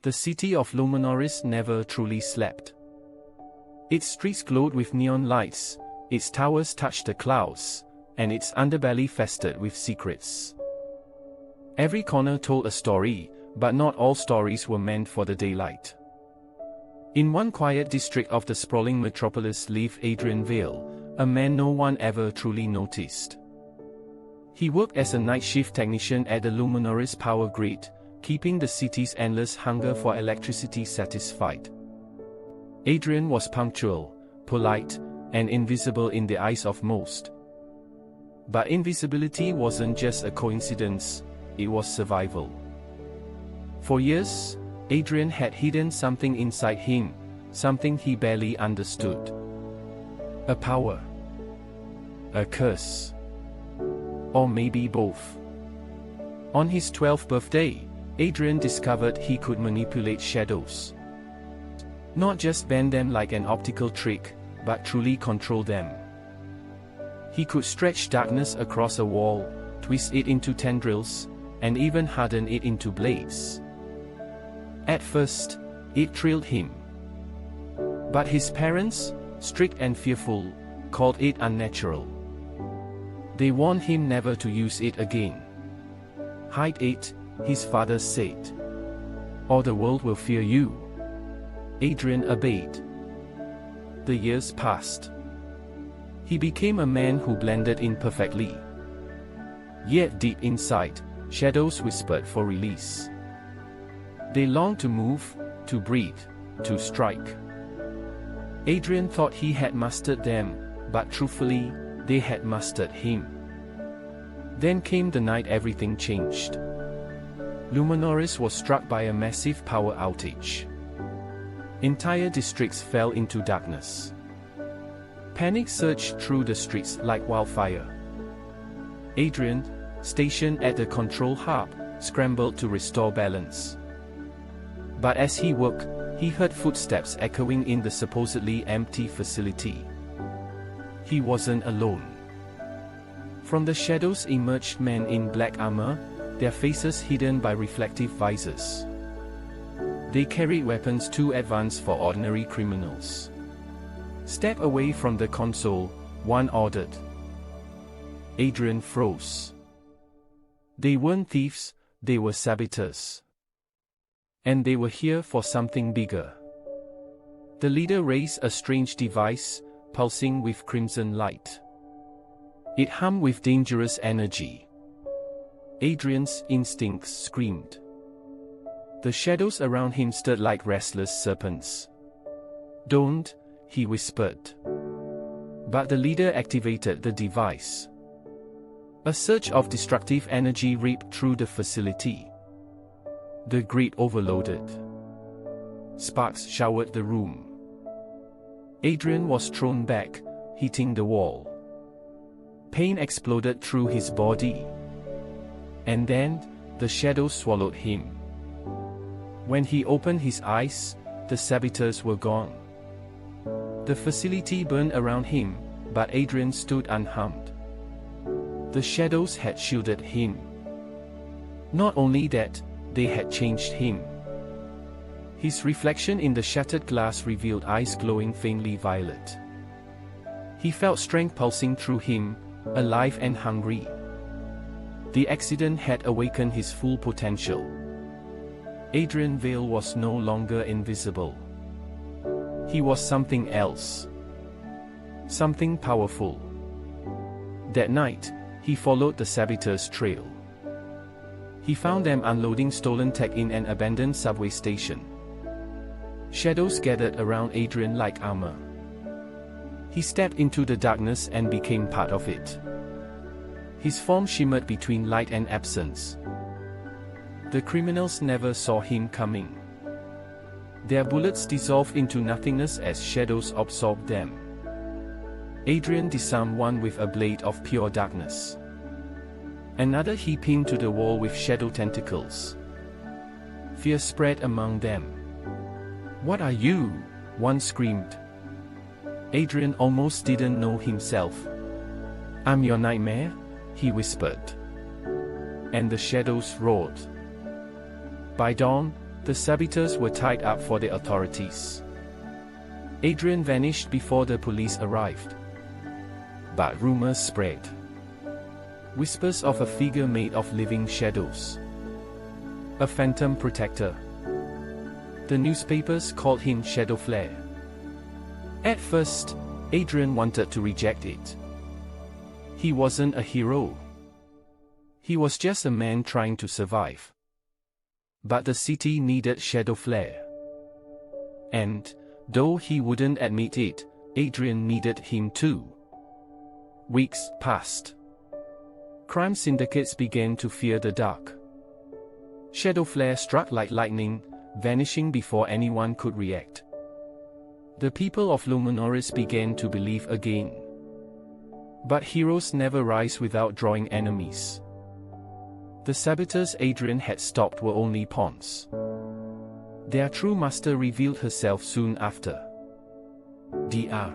The city of Luminoris never truly slept. Its streets glowed with neon lights, its towers touched the clouds, and its underbelly festered with secrets. Every corner told a story, but not all stories were meant for the daylight. In one quiet district of the sprawling metropolis lived Adrian Vale, a man no one ever truly noticed. He worked as a night shift technician at the Luminoris power grid, keeping the city's endless hunger for electricity satisfied. Adrian was punctual, polite, and invisible in the eyes of most. But invisibility wasn't just a coincidence, it was survival. For years, Adrian had hidden something inside him, something he barely understood. A power. A curse. Or maybe both. On his 12th birthday, Adrian discovered he could manipulate shadows. Not just bend them like an optical trick, but truly control them. He could stretch darkness across a wall, twist it into tendrils, and even harden it into blades. At first, it thrilled him. But his parents, strict and fearful, called it unnatural. They warned him never to use it again. "Hide it," his father said, "or the world will fear you." Adrian obeyed. The years passed. He became a man who blended in perfectly. Yet deep inside, shadows whispered for release. They longed to move, to breathe, to strike. Adrian thought he had mastered them, but truthfully, they had mastered him. Then came the night everything changed. Luminoris was struck by a massive power outage. Entire districts fell into darkness. Panic surged through the streets like wildfire. Adrian, stationed at the control hub, scrambled to restore balance. But as he worked, he heard footsteps echoing in the supposedly empty facility. He wasn't alone. From the shadows emerged men in black armor, their faces hidden by reflective visors. They carried weapons too advanced for ordinary criminals. "Step away from the console," one ordered. Adrian froze. They weren't thieves, they were saboteurs. And they were here for something bigger. The leader raised a strange device, pulsing with crimson light. It hummed with dangerous energy. Adrian's instincts screamed. The shadows around him stirred like restless serpents. "Don't," he whispered. But the leader activated the device. A surge of destructive energy ripped through the facility. The grid overloaded. Sparks showered the room. Adrian was thrown back, hitting the wall. Pain exploded through his body. And then, the shadows swallowed him. When he opened his eyes, the saboteurs were gone. The facility burned around him, but Adrian stood unharmed. The shadows had shielded him. Not only that, they had changed him. His reflection in the shattered glass revealed eyes glowing faintly violet. He felt strength pulsing through him, alive and hungry. The accident had awakened his full potential. Adrian Vale was no longer invisible. He was something else. Something powerful. That night, he followed the saboteurs' trail. He found them unloading stolen tech in an abandoned subway station. Shadows gathered around Adrian like armor. He stepped into the darkness and became part of it. His form shimmered between light and absence. The criminals never saw him coming. Their bullets dissolved into nothingness as shadows absorbed them. Adrian disarmed one with a blade of pure darkness. Another he pinned to the wall with shadow tentacles. Fear spread among them. "What are you?" one screamed. Adrian almost didn't know himself. "I'm your nightmare," he whispered. And the shadows roared. By dawn, The saboteurs were tied up for the authorities. Adrian vanished before the police arrived. But rumors spread. Whispers of a figure made of living shadows. A phantom protector. The newspapers called him Shadowflare. At first, Adrian wanted to reject it. He wasn't a hero. He was just a man trying to survive. But the city needed Shadowflare. And, though he wouldn't admit it, Adrian needed him too. Weeks passed. Crime syndicates began to fear the dark. Shadowflare struck like lightning, vanishing before anyone could react. The people of Luminoris began to believe again. But heroes never rise without drawing enemies. The saboteurs Adrian had stopped were only pawns. Their true master revealed herself soon after. Dr.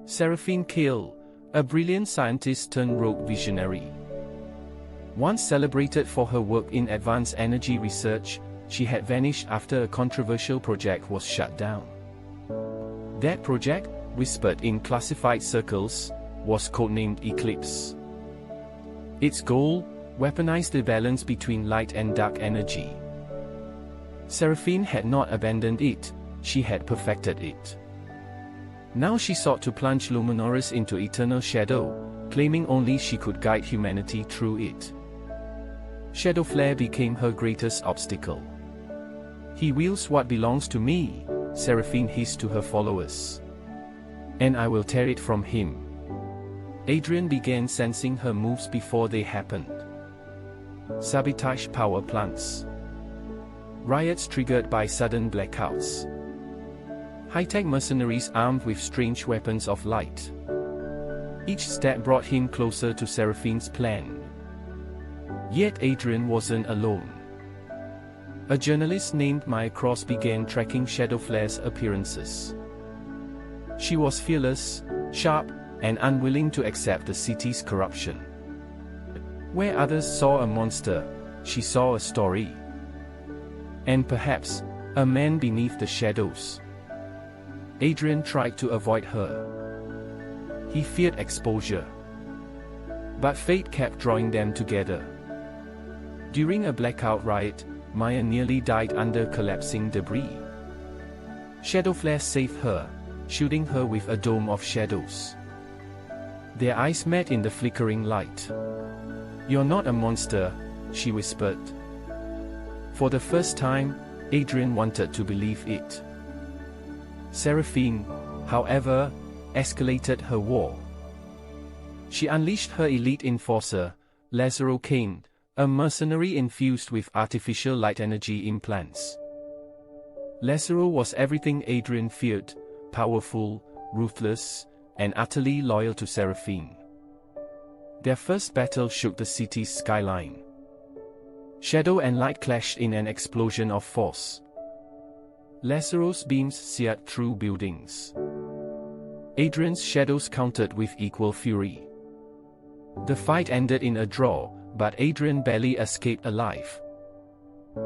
Seraphine Kale, a brilliant scientist turned rogue visionary. Once celebrated for her work in advanced energy research, she had vanished after a controversial project was shut down. That project, whispered in classified circles, was codenamed Eclipse. Its goal, weaponize the balance between light and dark energy. Seraphine had not abandoned it, she had perfected it. Now she sought to plunge Luminoris into eternal shadow, claiming only she could guide humanity through it. Shadowflare became her greatest obstacle. "He wields what belongs to me," Seraphine hissed to her followers. "And I will tear it from him." Adrian began sensing her moves before they happened. Sabotage power plants. Riots triggered by sudden blackouts. High-tech mercenaries armed with strange weapons of light. Each step brought him closer to Seraphine's plan. Yet Adrian wasn't alone. A journalist named Maya Cross began tracking Shadowflare's appearances. She was fearless, sharp, and unwilling to accept the city's corruption. Where others saw a monster, she saw a story. And perhaps, a man beneath the shadows. Adrian tried to avoid her. He feared exposure. But fate kept drawing them together. During a blackout riot, Maya nearly died under collapsing debris. Shadowflare saved her, shielding her with a dome of shadows. Their eyes met in the flickering light. "You're not a monster," she whispered. For the first time, Adrian wanted to believe it. Seraphine, however, escalated her war. She unleashed her elite enforcer, Lazaro Kane, a mercenary infused with artificial light energy implants. Lazaro was everything Adrian feared: powerful, ruthless, and utterly loyal to Seraphine. Their first battle shook the city's skyline. Shadow and light clashed in an explosion of force. Lazaro's beams seared through buildings. Adrian's shadows countered with equal fury. The fight ended in a draw, but Adrian barely escaped alive.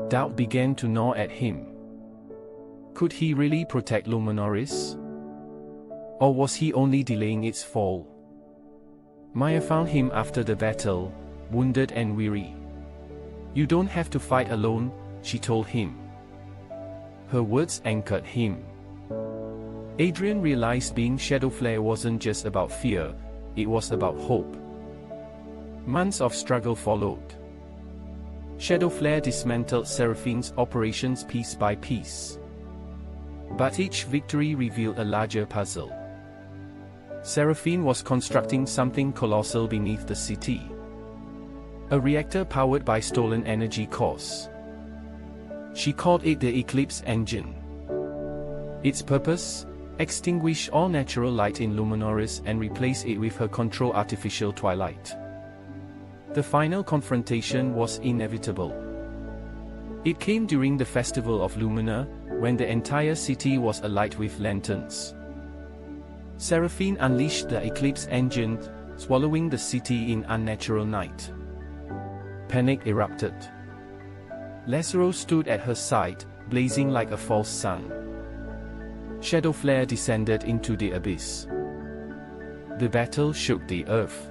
Doubt began to gnaw at him. Could he really protect Luminoris? Or was he only delaying its fall? Maya found him after the battle, wounded and weary. "You don't have to fight alone," she told him. Her words anchored him. Adrian realized being Shadowflare wasn't just about fear, it was about hope. Months of struggle followed. Shadowflare dismantled Seraphine's operations piece by piece. But each victory revealed a larger puzzle. Seraphine was constructing something colossal beneath the city. A reactor powered by stolen energy cores. She called it the Eclipse Engine. Its purpose? Extinguish all natural light in Luminoris and replace it with her control artificial twilight. The final confrontation was inevitable. It came during the Festival of Lumina, when the entire city was alight with lanterns. Seraphine unleashed the Eclipse Engine, swallowing the city in unnatural night. Panic erupted. Lazaro stood at her side, blazing like a false sun. Shadowflare descended into the abyss. The battle shook the earth.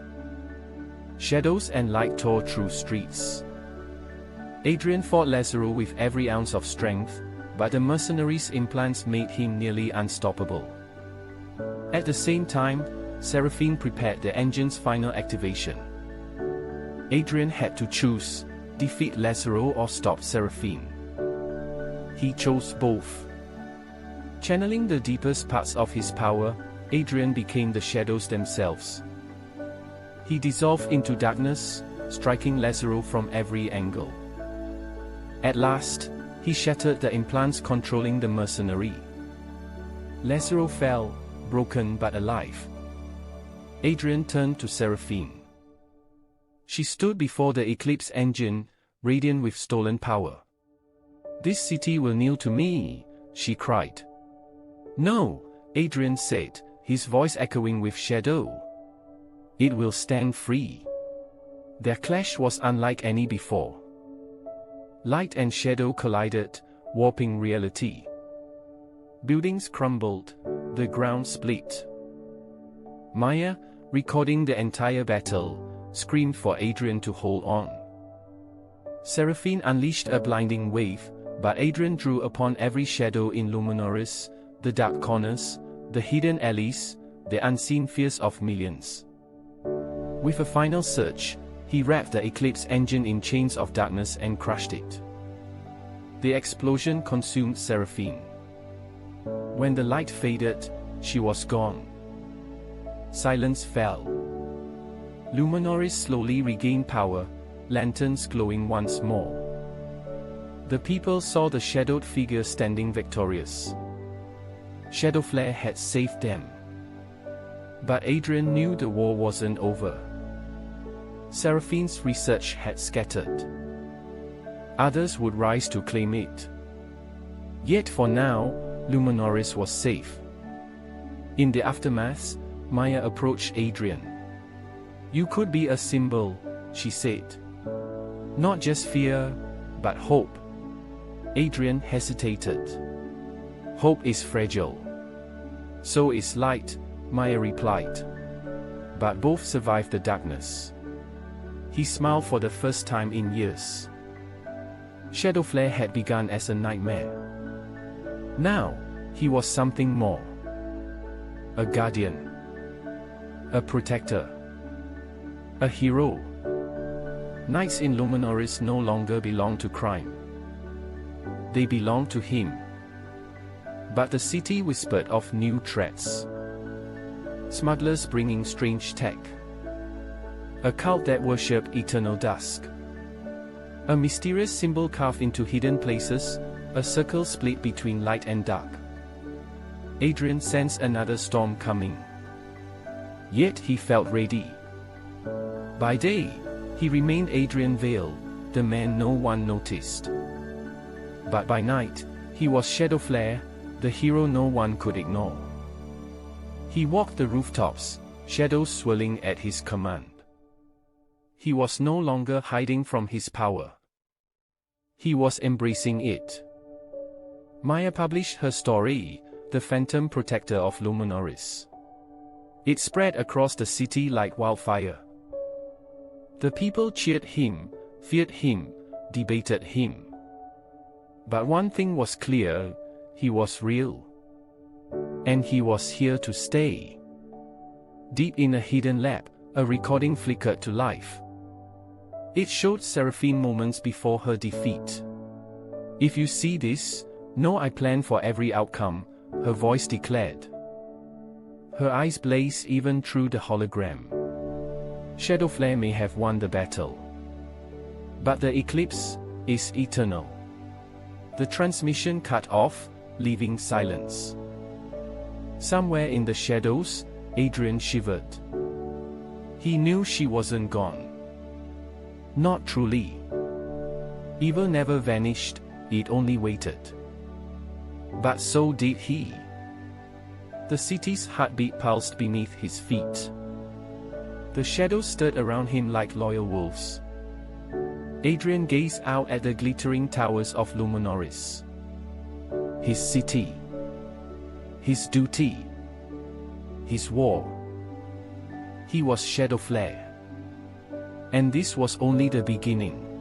Shadows and light tore through streets. Adrian fought Lazaro with every ounce of strength, but the mercenary's implants made him nearly unstoppable. At the same time, Seraphine prepared the engine's final activation. Adrian had to choose, defeat Lazaro or stop Seraphine. He chose both. Channeling the deepest parts of his power, Adrian became the shadows themselves. He dissolved into darkness, striking Lazaro from every angle. At last, he shattered the implants controlling the mercenary. Lazaro fell, broken but alive. Adrian turned to Seraphine. She stood before the Eclipse engine, radiant with stolen power. "This city will kneel to me," she cried. "No," Adrian said, his voice echoing with shadow. "It will stand free." Their clash was unlike any before. Light and shadow collided, warping reality. Buildings crumbled, the ground split. Maya, recording the entire battle, screamed for Adrian to hold on. Seraphine unleashed a blinding wave, but Adrian drew upon every shadow in Luminoris, the dark corners, the hidden alleys, the unseen fears of millions. With a final surge, he wrapped the Eclipse engine in chains of darkness and crushed it. The explosion consumed Seraphine. When the light faded, she was gone. Silence fell. Luminoris slowly regained power, lanterns glowing once more. The people saw the shadowed figure standing victorious. Shadowflare had saved them. But Adrian knew the war wasn't over. Seraphine's research had scattered. Others would rise to claim it. Yet for now, Luminoris was safe. In the aftermath, Maya approached Adrian. "You could be a symbol," she said. "Not just fear, but hope." Adrian hesitated. "Hope is fragile. So is light," Maya replied. "But both survived the darkness." He smiled for the first time in years. Shadowflare had begun as a nightmare. Now, he was something more. A guardian. A protector. A hero. Nights in Luminoris no longer belonged to crime. They belonged to him. But the city whispered of new threats. Smugglers bringing strange tech. A cult that worshipped eternal dusk. A mysterious symbol carved into hidden places, a circle split between light and dark. Adrian sensed another storm coming. Yet he felt ready. By day, he remained Adrian Vale, the man no one noticed. But by night, he was Shadowflare, the hero no one could ignore. He walked the rooftops, shadows swirling at his command. He was no longer hiding from his power. He was embracing it. Maya published her story, The Phantom Protector of Luminoris. It spread across the city like wildfire. The people cheered him, feared him, debated him. But one thing was clear, he was real. And he was here to stay. Deep in a hidden lab, a recording flickered to life. It showed Seraphine moments before her defeat. "If you see this, know I plan for every outcome," her voice declared. Her eyes blazed even through the hologram. Shadowflare may have won the battle. But the eclipse is eternal. The transmission cut off, leaving silence. Somewhere in the shadows, Adrian shivered. He knew she wasn't gone. Not truly. Evil never vanished, it only waited. But so did he. The city's heartbeat pulsed beneath his feet. The shadows stirred around him like loyal wolves. Adrian gazed out at the glittering towers of Luminoris. His city. His duty. His war. He was Shadowflare. And this was only the beginning.